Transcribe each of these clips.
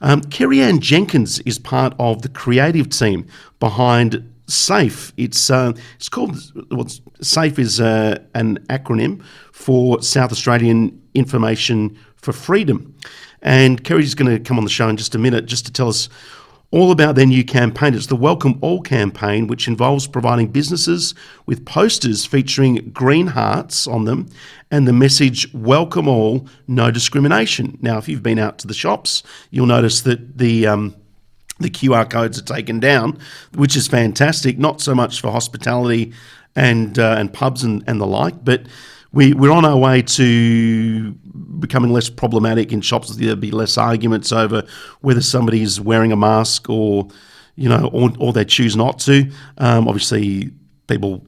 Kerry-Ann Jenkins is part of the creative team behind SAIF. It's called, SAIF is an acronym for South Australian Information for Freedom. And Kerry's going to come on the show in just a minute just to tell us all about their new campaign. It's the Welcome All campaign, which involves providing businesses with posters featuring green hearts on them and the message, Welcome All, No Discrimination. Now, if you've been out to the shops, you'll notice that the QR codes are taken down, which is fantastic, not so much for hospitality and pubs and the like, but we're on our way to becoming less problematic in shops. There'll be less arguments over whether somebody's wearing a mask or they choose not to. Obviously, people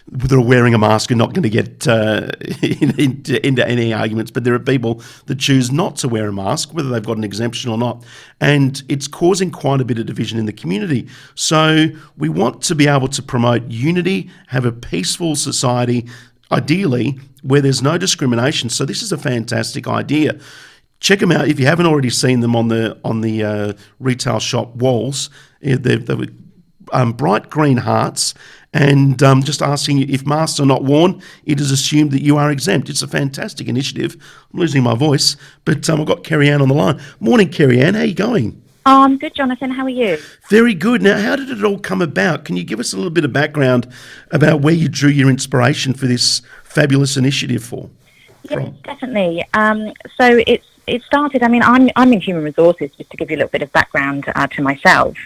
that are wearing a mask are not going to get into any arguments, but there are people that choose not to wear a mask, whether they've got an exemption or not, and it's causing quite a bit of division in the community. So we want to be able to promote unity, have a peaceful society, ideally where there's no discrimination. So this is a fantastic idea. Check them out if you haven't already seen them on the retail shop walls. They were bright green hearts, and just asking you if masks are not worn, it is assumed that you are exempt. It's a fantastic initiative. I'm losing my voice, but I've got Kerry-Ann on the line. Morning, Kerry-Ann. How are you going? Oh, I'm good, Jonathan. How are you? Very good. Now, how did it all come about? Can you give us a little bit of background about where you drew your inspiration for this fabulous initiative from? Yes, definitely. So it started, I'm in human resources, just to give you a little bit of background to myself.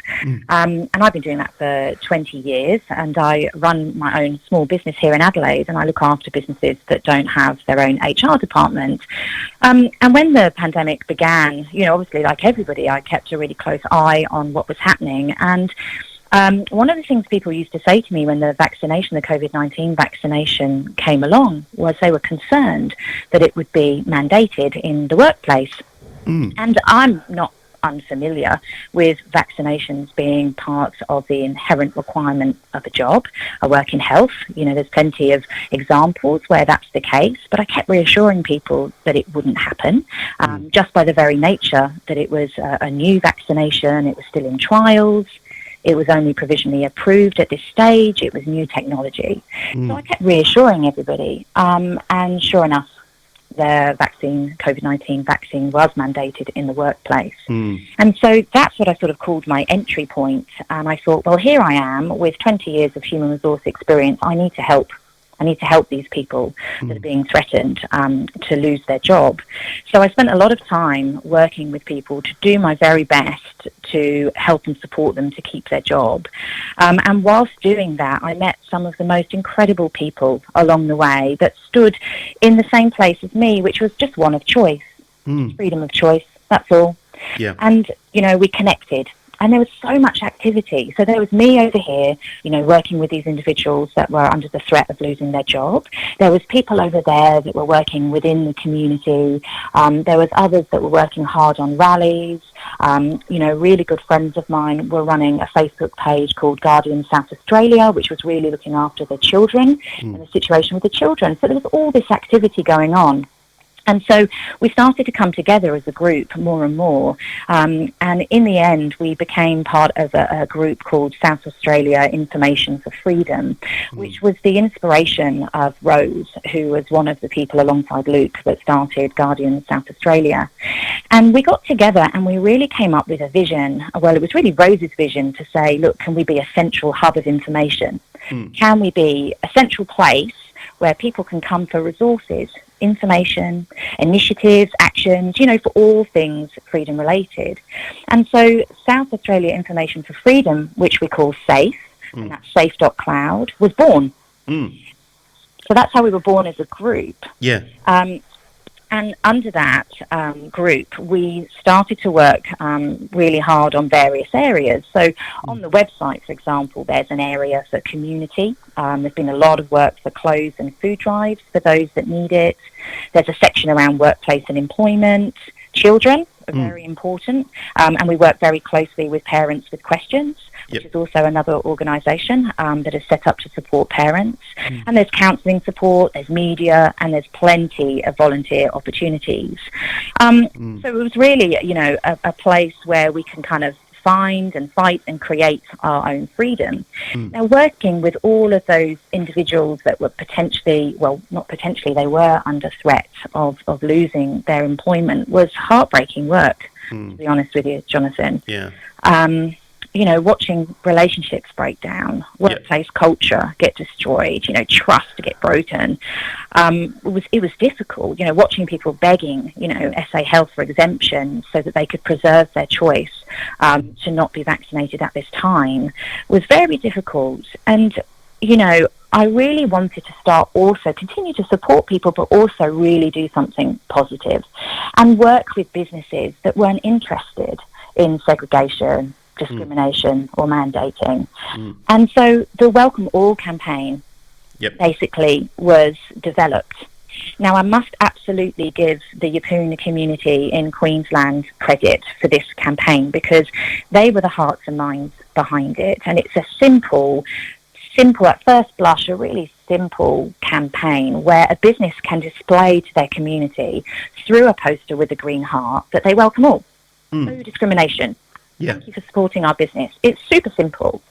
And I've been doing that for 20 years, and I run my own small business here in Adelaide, and I look after businesses that don't have their own HR department. And when the pandemic began, obviously, like everybody, I kept a really close eye on what was happening. And one of the things people used to say to me when the COVID-19 vaccination came along was they were concerned that it would be mandated in the workplace. And I'm not unfamiliar with vaccinations being part of the inherent requirement of a job. I work in health. There's plenty of examples where that's the case, but I kept reassuring people that it wouldn't happen, just by the very nature that it was a new vaccination. It was still in trials. It was only provisionally approved at this stage. It was new technology. So I kept reassuring everybody. And sure enough, the COVID-19 vaccine was mandated in the workplace. And so that's what I sort of called my entry point. And I thought, well, here I am with 20 years of human resource experience. I need to help these people that are being threatened to lose their job. So I spent a lot of time working with people to do my very best to help and support them to keep their job. And whilst doing that, I met some of the most incredible people along the way that stood in the same place as me, which was just one of choice, freedom of choice, that's all. Yeah. And, we connected. And there was so much activity. So there was me over here, working with these individuals that were under the threat of losing their job. There was people over there that were working within the community. There was others that were working hard on rallies. Really good friends of mine were running a Facebook page called Guardian South Australia, which was really looking after the children and the situation with the children. So there was all this activity going on. And so we started to come together as a group more and more. And in the end, we became part of a group called South Australia Information for Freedom, which was the inspiration of Rose, who was one of the people alongside Luke that started Guardian South Australia. And we got together and we really came up with a vision. Well, it was really Rose's vision to say, look, can we be a central hub of information? Can we be a central place where people can come for resources, information, initiatives, actions, for all things freedom related. And so South Australia Information for Freedom, which we call SAIF, and that's SAIF.cloud, was born. So that's how we were born as a group. Yeah. And under that group, we started to work really hard on various areas. So on the website, for example, there's an area for community. There's been a lot of work for clothes and food drives for those that need it. There's a section around workplace and employment. Children are very important, and we work very closely with parents with questions. which Yep. is also another organisation that is set up to support parents. And there's counselling support, there's media, and there's plenty of volunteer opportunities. So it was really, a place where we can kind of find and fight and create our own freedom. Now, working with all of those individuals that were potentially, well, not potentially, they were under threat of losing their employment was heartbreaking work, to be honest with you, Jonathan. Yeah. Watching relationships break down, workplace culture get destroyed, trust get broken. It was difficult, watching people begging, SA Health for exemption so that they could preserve their choice to not be vaccinated at this time was very difficult. And, I really wanted to continue to support people, but also really do something positive and work with businesses that weren't interested in segregation, discrimination or mandating. And so the Welcome All campaign basically was developed. Now, I must absolutely give the Yeppoon community in Queensland credit for this campaign because they were the hearts and minds behind it. And it's a simple, at first blush, a really simple campaign where a business can display to their community through a poster with a green heart that they welcome all. No discrimination. Yeah. Thank you for supporting our business. It's super simple.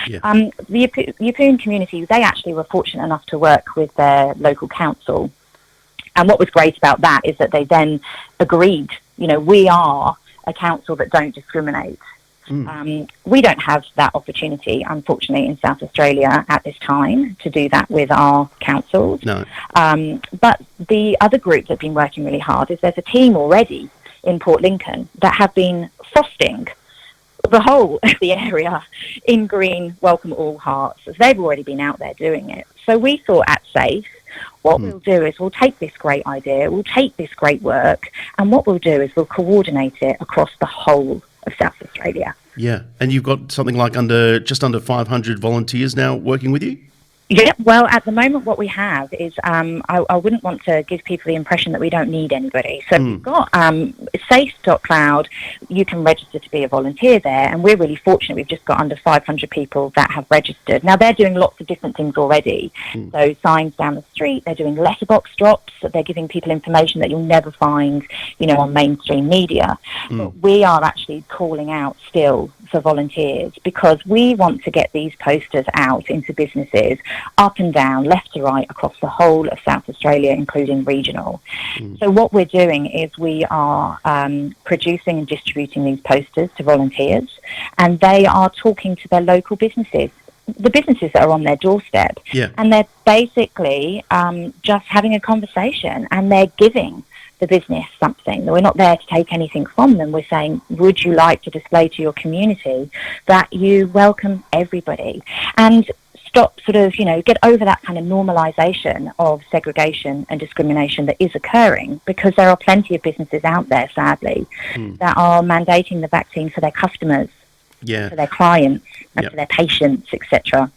Yeah. The Yeppoon community, they actually were fortunate enough to work with their local council. And what was great about that is that they then agreed, we are a council that don't discriminate. We don't have that opportunity, unfortunately, in South Australia at this time to do that with our councils. No. But the other group that's been working really hard is there's a team already in Port Lincoln that have been frosting the whole of the area in green Welcome All hearts. They've already been out there doing it. So we thought at SAIF, what we'll do is we'll take this great idea, we'll take this great work, and what we'll do is we'll coordinate it across the whole of South Australia. Yeah. And you've got something like just under 500 volunteers now working with you? Yeah, well, at the moment, what we have is I wouldn't want to give people the impression that we don't need anybody. So we've got SAIF.cloud. You can register to be a volunteer there, and we're really fortunate. We've just got under 500 people that have registered. Now, they're doing lots of different things already. So signs down the street, they're doing letterbox drops, they're giving people information that you'll never find, on mainstream media. But we are actually calling out still for volunteers because we want to get these posters out into businesses up and down, left to right, across the whole of South Australia, including regional. So what we're doing is we are producing and distributing these posters to volunteers, and they are talking to their local businesses, the businesses that are on their doorstep. Yeah. And they're basically just having a conversation, and they're giving the business something. We're not there to take anything from them. We're saying, would you like to display to your community that you welcome everybody? And stop get over that kind of normalisation of segregation and discrimination that is occurring, because there are plenty of businesses out there, sadly, that are mandating the vaccine for their customers, for their clients, and for their patients, etc.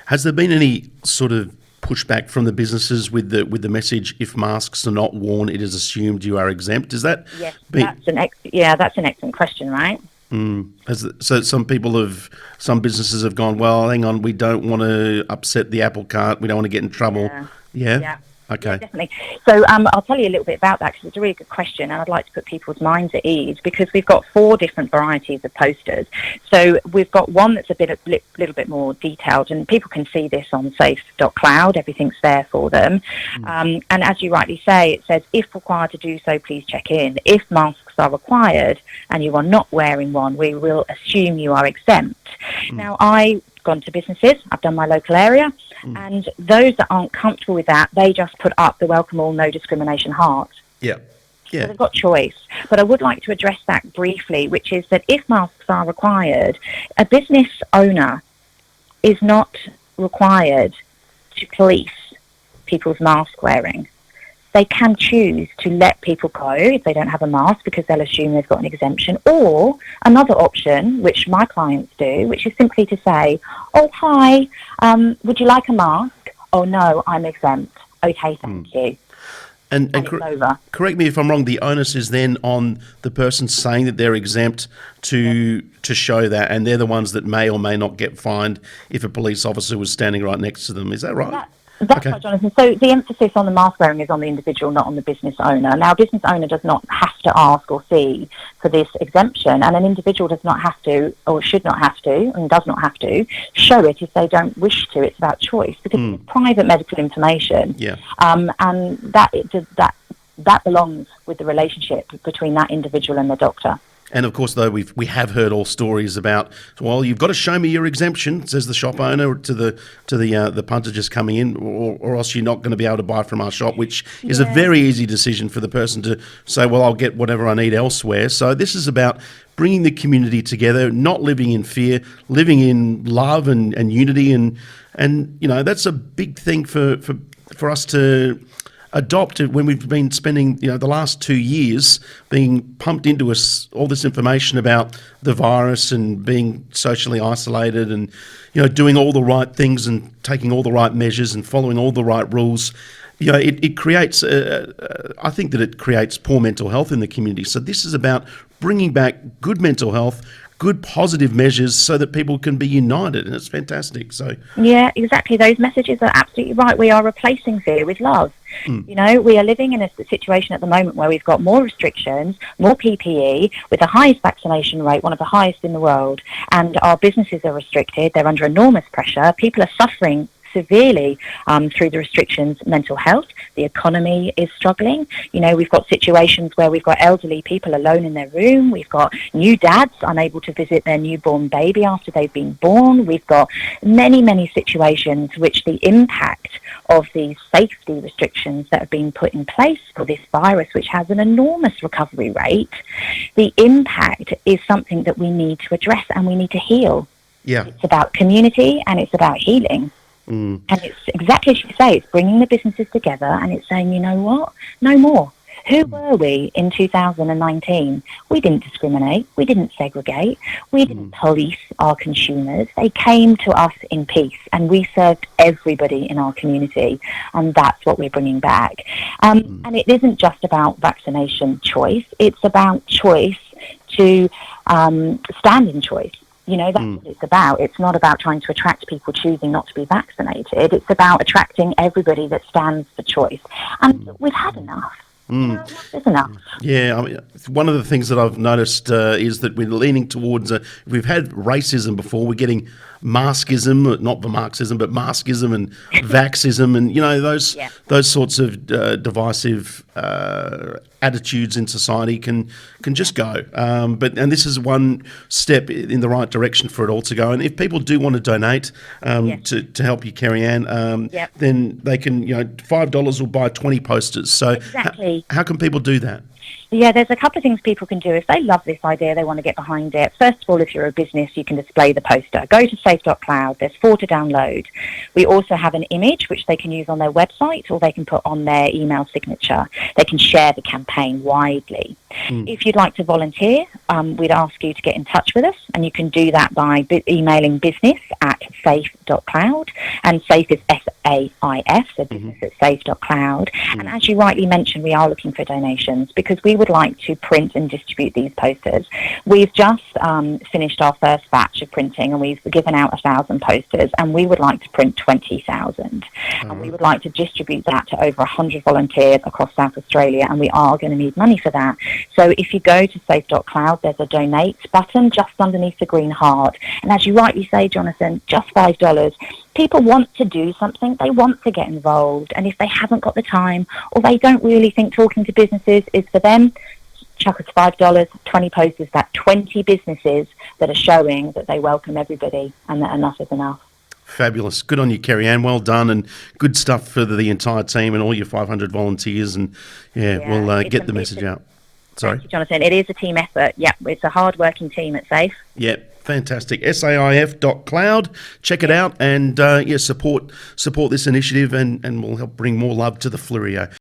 Has there been any sort of pushback from the businesses with the message, if masks are not worn, it is assumed you are exempt? Is that? Yes, that's an excellent question, right? So some businesses have gone, well, hang on, we don't want to upset the apple cart, we don't want to get in trouble. Yeah? Okay. Yeah, definitely. So I'll tell you a little bit about that because it's a really good question, and I'd like to put people's minds at ease because we've got 4 different varieties of posters. So we've got one that's a little bit more detailed, and people can see this on SAIF.cloud. Everything's there for them. And as you rightly say, it says, if required to do so, please check in. If masks are required and you are not wearing one, we will assume you are exempt. Now, I've gone to businesses, I've done my local area, and those that aren't comfortable with that, they just put up the Welcome All No Discrimination heart. Yeah. So they've got choice. But I would like to address that briefly, which is that if masks are required, a business owner is not required to police people's mask wearing. They can choose to let people go if they don't have a mask because they'll assume they've got an exemption. Or another option, which my clients do, which is simply to say, oh, hi, would you like a mask? Oh, no, I'm exempt. Okay, thank you. And it's over. correct me if I'm wrong, the onus is then on the person saying that they're exempt to show that, and they're the ones that may or may not get fined if a police officer was standing right next to them. Is that right? That's right, Jonathan. So the emphasis on the mask wearing is on the individual, not on the business owner. Now, a business owner does not have to ask or see for this exemption, and an individual does not have to, or should not have to, and does not have to, show it if they don't wish to. It's about choice, because it's private medical information. Yeah. And that belongs with the relationship between that individual and the doctor. And of course, though, we have heard all stories about, well, you've got to show me your exemption, says the shop owner to the punter just coming in, or else you're not going to be able to buy from our shop, which is a very easy decision for the person to say, well, I'll get whatever I need elsewhere. So this is about bringing the community together, not living in fear, living in love and unity, and that's a big thing for us to adopt when we've been spending the last 2 years being pumped into us all this information about the virus and being socially isolated and doing all the right things and taking all the right measures and following all the right rules. It creates I think that it creates poor mental health in the community. So this is about bringing back good mental health, good positive measures so that people can be united, and it's fantastic. So yeah, exactly. Those messages are absolutely right. We are replacing fear with love. We are living in a situation at the moment where we've got more restrictions, more PPE, with the highest vaccination rate, one of the highest in the world, and our businesses are restricted. They're under enormous pressure. People are suffering severely through the restrictions. Mental health, the economy is struggling. We've got situations where we've got elderly people alone in their room. We've got new dads unable to visit their newborn baby after they've been born. We've got many situations which the impact of these safety restrictions that have been put in place for this virus, which has an enormous recovery rate, the impact is something that we need to address and we need to heal. Yeah. It's about community and it's about healing. And it's exactly as you say, it's bringing the businesses together and it's saying, you know what, no more. Who were we in 2019? We didn't discriminate. We didn't segregate. We didn't police our consumers. They came to us in peace and we served everybody in our community. And that's what we're bringing back. And it isn't just about vaccination choice. It's about choice to stand in choice. That's what it's about. It's not about trying to attract people choosing not to be vaccinated. It's about attracting everybody that stands for choice. And we've had enough. Enough is enough. Yeah, one of the things that I've noticed is that we're leaning towards, we've had racism before, we're getting maskism, not the Marxism, but maskism and vaxism and, those sorts of divisive attitudes in society can just go. And this is one step in the right direction for it all to go. And if people do want to donate to help you, Kerry Ann, then they can, $5 will buy 20 posters. So exactly. How can people do that? Yeah, there's a couple of things people can do if they love this idea, they want to get behind it. First of all, if you're a business, you can display the poster. Go to SAIF.cloud. There's 4 to download. We also have an image which they can use on their website or they can put on their email signature. They can share the campaign widely. If you'd like to volunteer, we'd ask you to get in touch with us, and you can do that by emailing business@SAIF.cloud, and SAIF is SAIF, so business@SAIF.cloud. And as you rightly mentioned, we are looking for donations because we would like to print and distribute these posters. We've just finished our first batch of printing, and we've given out 1,000 posters, and we would like to print 20,000. And we would like to distribute that to over 100 volunteers across South Australia, and we are going to need money for that. So if you go to SAIF.cloud, there's a donate button just underneath the green heart. And as you rightly say, Jonathan, just $5. People want to do something. They want to get involved. And if they haven't got the time or they don't really think talking to businesses is for them, chuck us $5, 20 posters, that 20 businesses that are showing that they welcome everybody and that enough is enough. Fabulous. Good on you, Kerry Ann. Well done, and good stuff for the entire team and all your 500 volunteers. And we'll get the message out. Sorry, thank you, Jonathan. It is a team effort. Yeah, it's a hard-working team at SAIF. Yep, fantastic. SAIF.cloud. Check it out and support this initiative, and we'll help bring more love to the Flurio.